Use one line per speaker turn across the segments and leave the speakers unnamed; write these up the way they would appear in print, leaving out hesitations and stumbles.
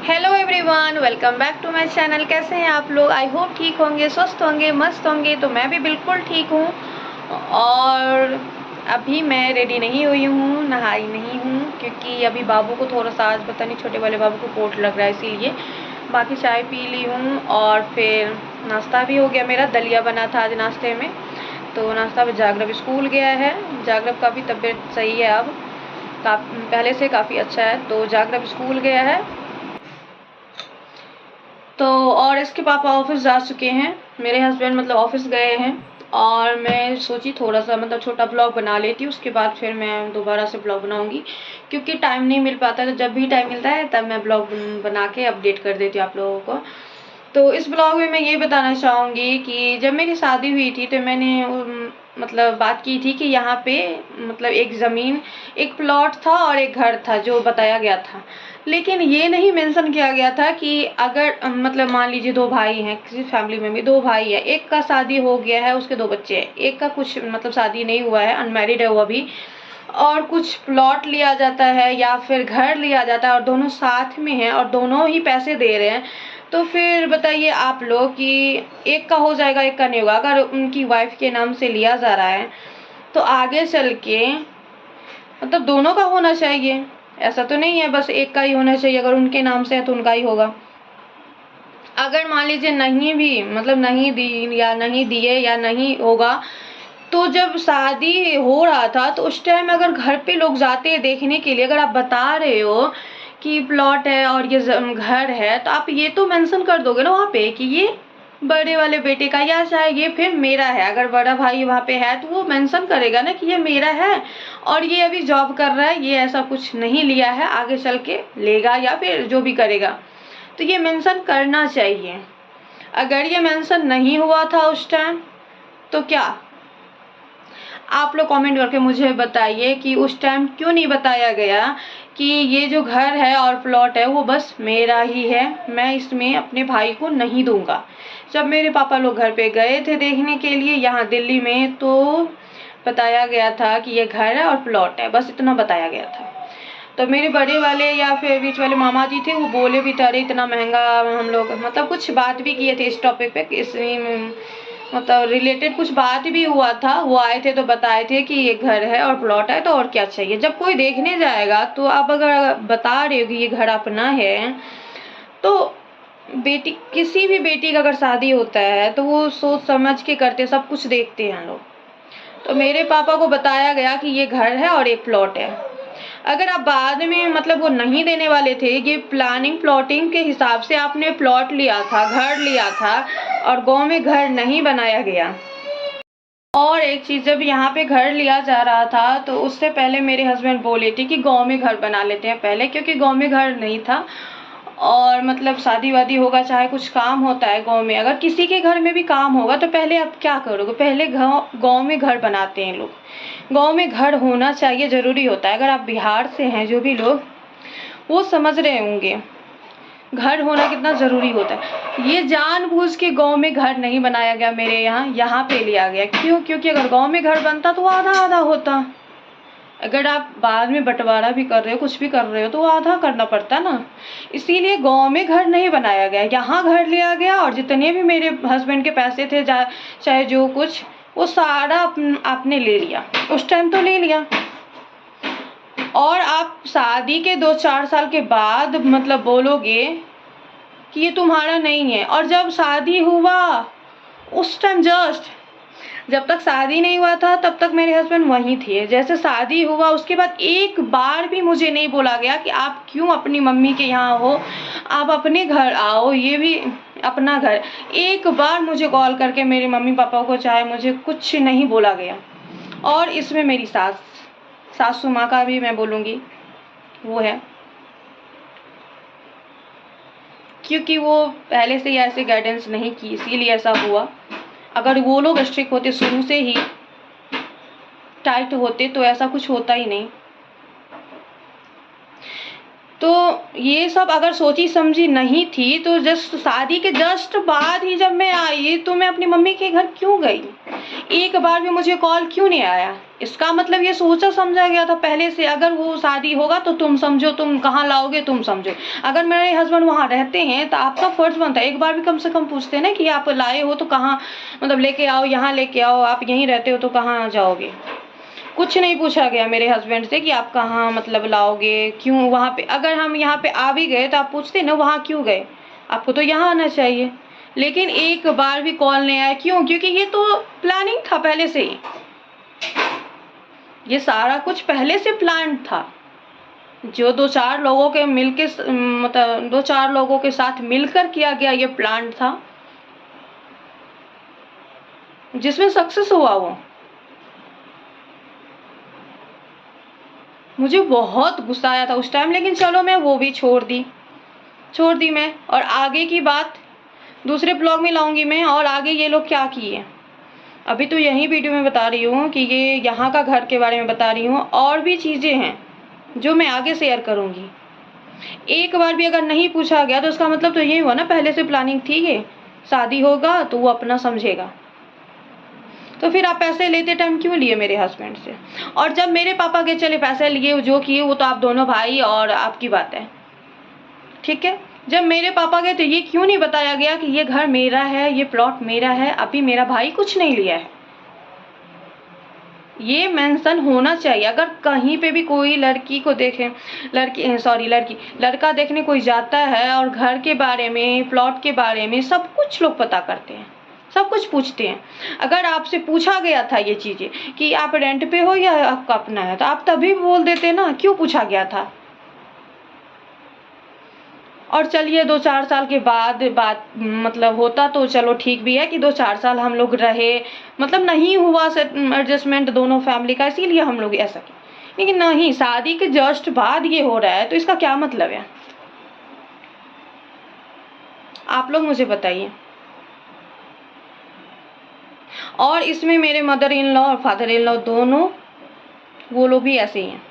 Hello everyone, welcome back to my channel. कैसे हैं आप लोग? आई होप ठीक होंगे, स्वस्थ होंगे, मस्त होंगे। तो मैं भी बिल्कुल ठीक हूँ। और अभी मैं रेडी नहीं हुई हूँ, नहाई नहीं हूँ, क्योंकि अभी बाबू को थोड़ा सा, आज पता नहीं छोटे वाले बाबू को पोट लग रहा है, इसीलिए। बाकी चाय पी ली हूँ और फिर नाश्ता भी हो गया मेरा। दलिया बना था आज नाश्ते में। तो नाश्ता में जागरव स्कूल गया है। जागरव का भी तबीयत सही है अब, पहले से काफ़ी अच्छा है। तो जागरव स्कूल गया है। तो और इसके पापा ऑफिस जा चुके हैं। मेरे हस्बैंड मतलब ऑफिस गए हैं। और मैं सोची थोड़ा सा मतलब छोटा ब्लॉग बना लेती हूँ, उसके बाद फिर मैं दोबारा से ब्लॉग बनाऊंगी, क्योंकि टाइम नहीं मिल पाता है। तो जब भी टाइम मिलता है तब मैं ब्लॉग बना के अपडेट कर देती हूँ आप लोगों को। तो इस ब्लॉग में मैं ये बताना चाहूँगी कि जब मेरी शादी हुई थी तो मैंने मतलब बात की थी कि यहाँ पे मतलब एक ज़मीन, एक प्लॉट था और एक घर था जो बताया गया था। लेकिन ये नहीं मेंशन किया गया था कि अगर मतलब मान लीजिए दो भाई हैं, किसी फैमिली में भी दो भाई है, एक का शादी हो गया है, उसके दो बच्चे हैं, एक का कुछ मतलब शादी नहीं हुआ है, अनमैरिड है वो अभी, और कुछ प्लॉट लिया जाता है या फिर घर लिया जाता है और दोनों साथ में हैं और दोनों ही पैसे दे रहे हैं। तो फिर बताइए आप लोग कि एक का हो जाएगा, एक का नहीं होगा। अगर उनकी वाइफ के नाम से लिया जा रहा है तो आगे चल के मतलब दोनों का होना चाहिए। ऐसा तो नहीं है बस एक का ही होना चाहिए। अगर उनके नाम से है तो उनका ही होगा। अगर मान लीजिए नहीं भी मतलब नहीं दी या नहीं दिए या नहीं होगा, तो जब शादी हो रहा था तो उस टाइम अगर घर पे लोग जाते हैं देखने के लिए, अगर आप बता रहे हो कि प्लॉट है और ये घर है, तो आप ये तो मेंशन कर दोगे ना वहाँ पे कि ये बड़े वाले बेटे का, या चाहे ये फिर मेरा है। अगर बड़ा भाई वहाँ पे है तो वो मेंशन करेगा ना कि ये मेरा है और ये अभी जॉब कर रहा है, ये ऐसा कुछ नहीं लिया है, आगे चल के लेगा या फिर जो भी करेगा। तो ये मेंशन करना चाहिए। अगर ये मेंशन नहीं हुआ था उस टाइम तो क्या, आप लोग कमेंट करके मुझे बताइए कि उस टाइम क्यों नहीं बताया गया कि ये जो घर है और प्लॉट है वो बस मेरा ही है, मैं इसमें अपने भाई को नहीं दूंगा। जब मेरे पापा लोग घर पे गए थे देखने के लिए यहाँ दिल्ली में, तो बताया गया था कि ये घर है और प्लॉट है, बस इतना बताया गया था। तो मेरे बड़े वाले या फिर बीच वाले मामा जी थे, वो बोले भी थे अरे इतना महंगा, हम लोग मतलब कुछ बात भी किए थे इस टॉपिक पे, इस मतलब रिलेटेड कुछ बात भी हुआ था। वो आए थे तो बताए थे कि ये घर है और प्लॉट है तो और क्या चाहिए। जब कोई देखने जाएगा तो आप अगर बता रहे हो कि ये घर अपना है, तो बेटी, किसी भी बेटी का अगर शादी होता है तो वो सोच समझ के करते, सब कुछ देखते हैं लोग। तो मेरे पापा को बताया गया कि ये घर है और एक प्लॉट है। अगर आप बाद में मतलब वो नहीं देने वाले थे, ये प्लानिंग प्लॉटिंग के हिसाब से आपने प्लॉट लिया था, घर लिया था, और गांव में घर नहीं बनाया गया। और एक चीज़, जब यहाँ पे घर लिया जा रहा था तो उससे पहले मेरे हस्बैंड बोले थे कि गांव में घर बना लेते हैं पहले, क्योंकि गांव में घर नहीं था। और मतलब शादी वादी होगा, चाहे कुछ काम होता है गांव में, अगर किसी के घर में भी काम होगा तो पहले आप क्या करोगे, पहले गांव में घर बनाते हैं लोग। गांव में घर होना चाहिए, ज़रूरी होता है। अगर आप बिहार से हैं जो भी लोग, वो समझ रहे होंगे घर होना कितना ज़रूरी होता है। ये जानबूझ के गांव में घर नहीं बनाया गया, मेरे यहाँ पे लिया गया। क्यों? क्योंकि अगर गांव में घर बनता तो आधा आधा होता। अगर आप बाद में बंटवारा भी कर रहे हो, कुछ भी कर रहे हो, तो वो आधा करना पड़ता ना। इसीलिए गांव में घर नहीं बनाया गया, यहाँ घर लिया गया। और जितने भी मेरे हस्बैंड के पैसे थे, चाहे जो कुछ, वो सारा आपने ले लिया। उस टाइम तो ले लिया। और आप शादी के 2-4 साल के बाद मतलब बोलोगे कि ये तुम्हारा नहीं है। और जब शादी हुआ उस टाइम, जस्ट जब तक शादी नहीं हुआ था तब तक मेरे हस्बैंड वहीं थे। जैसे शादी हुआ उसके बाद एक बार भी मुझे नहीं बोला गया कि आप क्यों अपनी मम्मी के यहाँ हो, आप अपने घर आओ, ये भी अपना घर। एक बार मुझे कॉल करके मेरे मम्मी पापा को चाहे मुझे कुछ नहीं बोला गया। और इसमें मेरी सासू माँ का भी मैं बोलूँगी वो है, क्योंकि वो पहले से ही ऐसे गाइडेंस नहीं की, इसीलिए ऐसा हुआ। अगर वो लोग स्ट्रिक्ट होते, शुरू से ही टाइट होते, तो ऐसा कुछ होता ही नहीं। तो ये सब अगर सोची समझी नहीं थी तो जस्ट शादी के जस्ट बाद ही जब मैं आई तो मैं अपनी मम्मी के घर क्यों गई? एक बार भी मुझे कॉल क्यों नहीं आया? इसका मतलब ये सोचा समझा गया था पहले से, अगर वो शादी होगा तो तुम समझो, तुम कहाँ लाओगे तुम समझो। अगर मेरे हस्बैंड वहाँ रहते हैं तो आपका फर्ज बनता है एक बार भी कम से कम पूछते ना कि आप लाए हो तो कहाँ, मतलब लेके आओ, यहाँ लेके आओ, आप यहीं रहते हो तो कहाँ जाओगे? कुछ नहीं पूछा गया मेरे हस्बैंड से कि आप कहाँ मतलब लाओगे, क्यों वहाँ पे। अगर हम यहाँ पे आ भी गए तो आप पूछते ना वहाँ क्यों गए, आपको तो यहाँ आना चाहिए। लेकिन एक बार भी कॉल नहीं आया। क्यों? क्योंकि ये तो प्लानिंग था पहले से ही, ये सारा कुछ पहले से प्लान था। जो दो चार लोगों के मिलके मतलब 2-4 लोगों के साथ मिलकर किया गया ये प्लान था, जिसमें सक्सेस हुआ वो। मुझे बहुत गुस्सा आया था उस टाइम, लेकिन चलो मैं वो भी छोड़ दी मैं। और आगे की बात दूसरे ब्लॉग में लाऊंगी मैं, और आगे ये लोग क्या किए। अभी तो यही वीडियो में बता रही हूँ कि ये यहाँ का घर के बारे में बता रही हूँ, और भी चीज़ें हैं जो मैं आगे शेयर करूँगी। एक बार भी अगर नहीं पूछा गया तो उसका मतलब तो यही हुआ ना पहले से प्लानिंग थी, ये शादी होगा तो वो अपना समझेगा। तो फिर आप पैसे लेते टाइम क्यों लिए मेरे हस्बैंड से? और जब मेरे पापा के चले पैसे लिए जो किए वो तो आप दोनों भाई और आपकी बात है, ठीक है। जब मेरे पापा गए तो ये क्यों नहीं बताया गया कि ये घर मेरा है, ये प्लॉट मेरा है, अभी मेरा भाई कुछ नहीं लिया है? ये मेंशन होना चाहिए। अगर कहीं पे भी कोई लड़की को देखे, लड़का देखने कोई जाता है और घर के बारे में, प्लॉट के बारे में सब कुछ लोग पता करते हैं, सब कुछ पूछते हैं। अगर आपसे पूछा गया था ये चीज़ें कि आप रेंट पे हो या आपका अपना है, तो आप तभी बोल देते ना, क्यों पूछा गया था? और चलिए 2-4 साल के बाद बात मतलब होता तो चलो ठीक भी है कि 2-4 साल हम लोग रहे, मतलब नहीं हुआ एडजस्टमेंट दोनों फैमिली का, इसीलिए हम लोग ऐसा किया। लेकिन नहीं, शादी के जस्ट बाद ये हो रहा है तो इसका क्या मतलब है? आप लोग मुझे बताइए। और इसमें मेरे मदर इन लॉ और फादर इन लॉ दोनों, वो लोग भी ऐसे ही हैं।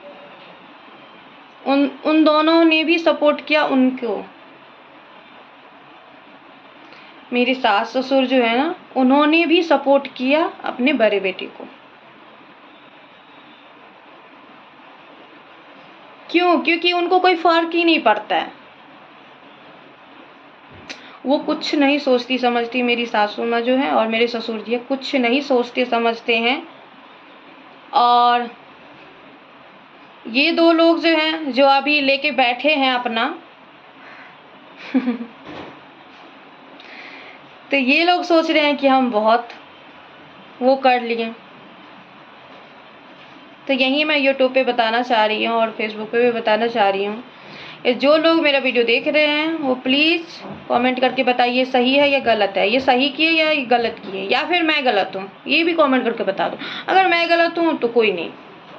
उन दोनों ने भी सपोर्ट किया उनको। मेरी सास ससुर जो है ना, उन्होंने भी सपोर्ट किया अपने बड़े बेटे को। क्यों? क्योंकि उनको कोई फर्क ही नहीं पड़ता है। वो कुछ नहीं सोचती समझती, मेरी सासू माँ जो है और मेरे ससुर जी है, कुछ नहीं सोचते समझते हैं। और ये दो लोग जो हैं, जो अभी लेके बैठे हैं अपना तो ये लोग सोच रहे हैं कि हम बहुत वो कर लिए। तो यही मैं यूट्यूब पे बताना चाह रही हूँ और फेसबुक पे भी बताना चाह रही हूँ। जो लोग मेरा वीडियो देख रहे हैं वो प्लीज़ कमेंट करके बताइए सही है या गलत है, ये सही किए या गलत किए, या फिर मैं गलत हूँ, ये भी कमेंट करके बता दो। अगर मैं गलत हूँ तो कोई नहीं,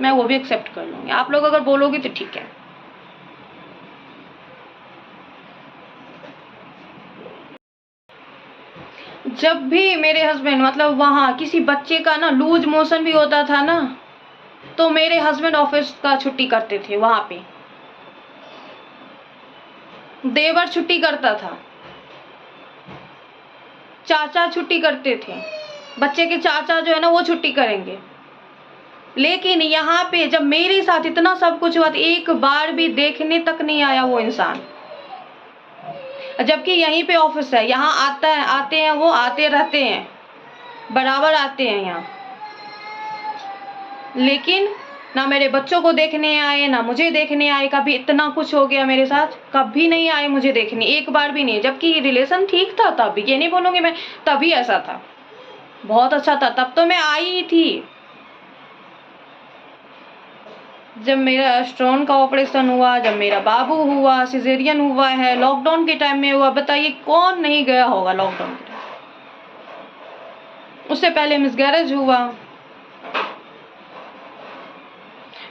मैं वो भी एक्सेप्ट कर लूँगी। आप लोग अगर बोलोगे तो ठीक है। जब भी मेरे हस्बैंड मतलब वहाँ किसी बच्चे का ना लूज मोशन भी होता था ना, तो मेरे हस्बैंड ऑफिस का छुट्टी करते थे। वहाँ पे देवर छुट्टी करता था, चाचा छुट्टी करते थे, बच्चे के चाचा जो है ना वो छुट्टी करेंगे। लेकिन यहाँ पे जब मेरे साथ इतना सब कुछ हुआ तो एक बार भी देखने तक नहीं आया वो इंसान। जबकि यहीं पे ऑफिस है, यहाँ आते हैं, वो आते रहते हैं, बराबर आते हैं यहाँ। लेकिन ना मेरे बच्चों को देखने आए, ना मुझे देखने आए। कभी इतना कुछ हो गया मेरे साथ, कभी नहीं आए मुझे देखने, एक बार भी नहीं। जबकि रिलेशन ठीक था तब, ये नहीं बोलूँगी मैं, तभी ऐसा था, बहुत अच्छा था। तब तो मैं आई ही थी। जब मेरा स्टोन का ऑपरेशन हुआ, जब मेरा बाबू हुआ, सिजेरियन हुआ है, लॉकडाउन के टाइम में हुआ। बताइए कौन नहीं गया होगा लॉकडाउन के टाइम? उससे पहले मिसगैरेज हुआ।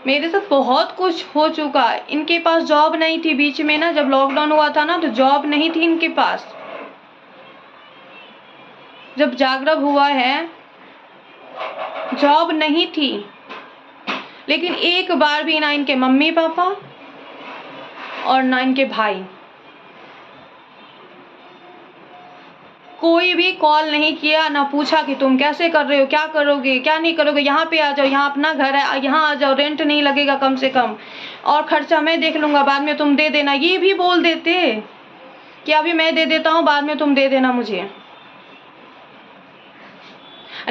मेरे साथ बहुत कुछ हो चुका। इनके पास जॉब नहीं थी बीच में ना, जब लॉकडाउन हुआ था ना, तो जॉब नहीं थी इनके पास। जब जागरण हुआ है जॉब नहीं थी। लेकिन एक बार भी ना इनके मम्मी पापा और ना इनके भाई। कोई भी कॉल नहीं किया, ना पूछा कि तुम कैसे कर रहे हो, क्या करोगे, क्या नहीं करोगे, यहाँ पे आ जाओ, यहाँ अपना घर है, यहाँ आ जाओ, रेंट नहीं लगेगा कम से कम, और खर्चा मैं देख लूँगा, बाद में तुम दे देना। ये भी बोल देते कि अभी मैं दे देता हूँ, बाद में तुम दे देना मुझे।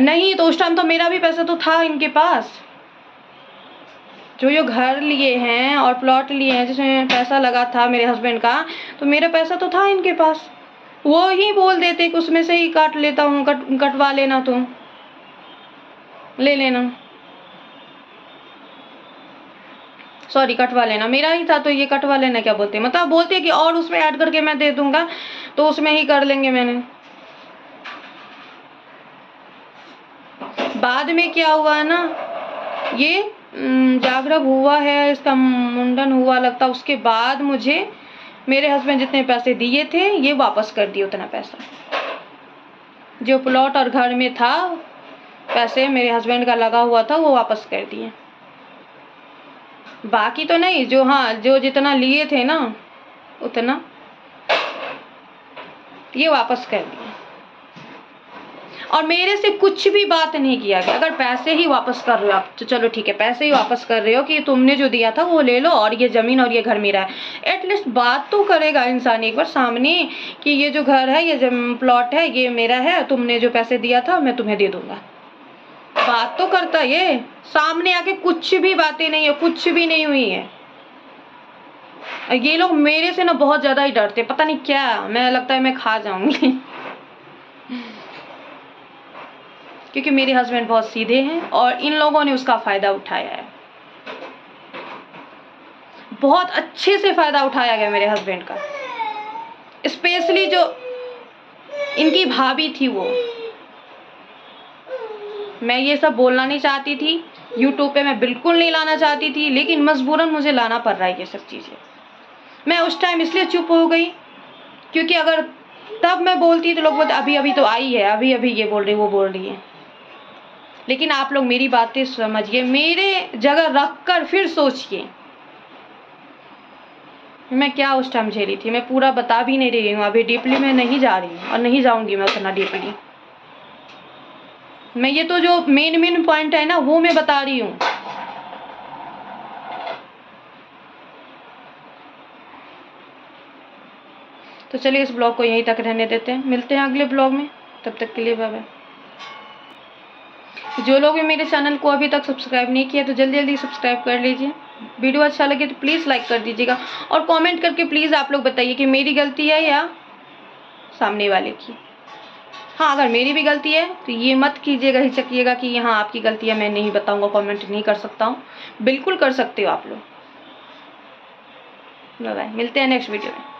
नहीं तो उस टाइम तो मेरा भी पैसा तो था इनके पास, जो घर लिए हैं और प्लॉट लिए हैं जिसमें पैसा लगा था मेरे हस्बैंड का, तो मेरा पैसा तो था इनके पास। वो ही बोल देते कि उसमें से ही काट लेता हूँ, कटवा लेना, तुम ले लेना, सॉरी कटवा लेना, मेरा ही था तो ये कटवा लेना क्या बोलते हैं, मतलब बोलते हैं कि और उसमें ऐड करके मैं दे दूंगा तो उसमें ही कर लेंगे। मैंने बाद में क्या हुआ ना, ये जागरण हुआ है, इसका मुंडन हुआ लगता, उसके बाद मुझे मेरे हस्बैंड जितने पैसे दिए थे ये वापस कर दिए। उतना पैसा जो प्लॉट और घर में था, पैसे मेरे हस्बैंड का लगा हुआ था, वो वापस कर दिए। बाकी तो नहीं, जो हाँ जो जितना लिए थे ना उतना ये वापस कर दिए। और मेरे से कुछ भी बात नहीं किया गया। अगर पैसे ही वापस कर रहे हो आप तो चलो ठीक है, पैसे ही वापस कर रहे हो कि तुमने जो दिया था वो ले लो और ये ज़मीन और ये घर मेरा है। एटलीस्ट बात तो करेगा इंसान एक बार सामने कि ये जो घर है, ये प्लॉट है, ये मेरा है, तुमने जो पैसे दिया था मैं तुम्हें दे दूंगा। बात तो करता, ये सामने आके कुछ भी बातें नहीं है, कुछ भी नहीं हुई है। ये लोग मेरे से ना बहुत ज़्यादा ही डरते, पता नहीं क्या, मैं लगता है मैं खा जाऊंगी क्योंकि मेरे हस्बैंड बहुत सीधे हैं और इन लोगों ने उसका फ़ायदा उठाया है। बहुत अच्छे से फ़ायदा उठाया गया मेरे हस्बैंड का, स्पेशली जो इनकी भाभी थी वो। मैं ये सब बोलना नहीं चाहती थी, यूट्यूब पे मैं बिल्कुल नहीं लाना चाहती थी, लेकिन मजबूरन मुझे लाना पड़ रहा है ये सब चीज़ें। मैं उस टाइम इसलिए चुप हो गई क्योंकि अगर तब मैं बोलती तो लोग बोलते अभी अभी तो आई है, अभी अभी ये बोल रही वो बोल रही है। लेकिन आप लोग मेरी बातें समझिए, मेरे जगह रख कर फिर सोचिए मैं क्या उस टाइम झेली थी। मैं पूरा बता भी नहीं रही हूँ, अभी डीपली मैं नहीं जा रही हूँ और नहीं जाऊँगी मैं उतना डीपली। मैं ये तो जो मेन पॉइंट है ना वो मैं बता रही हूँ। तो चलिए इस ब्लॉग को यहीं तक रहने देते हैं, मिलते हैं अगले ब्लॉग में, तब तक के लिए बाय बाय। जो लोग भी मेरे चैनल को अभी तक सब्सक्राइब नहीं किया तो जल्दी जल्दी सब्सक्राइब कर लीजिए। वीडियो अच्छा लगे तो प्लीज़ लाइक कर दीजिएगा और कमेंट करके प्लीज़ आप लोग बताइए कि मेरी गलती है या सामने वाले की। हाँ, अगर मेरी भी गलती है तो ये मत कीजिएगा, हिचकिएगा कि यहाँ आपकी गलती है मैं नहीं बताऊँगा, कमेंट नहीं कर सकता हूँ। बिल्कुल कर सकते हो आप लोग। बाय बाय, मिलते हैं नेक्स्ट वीडियो में।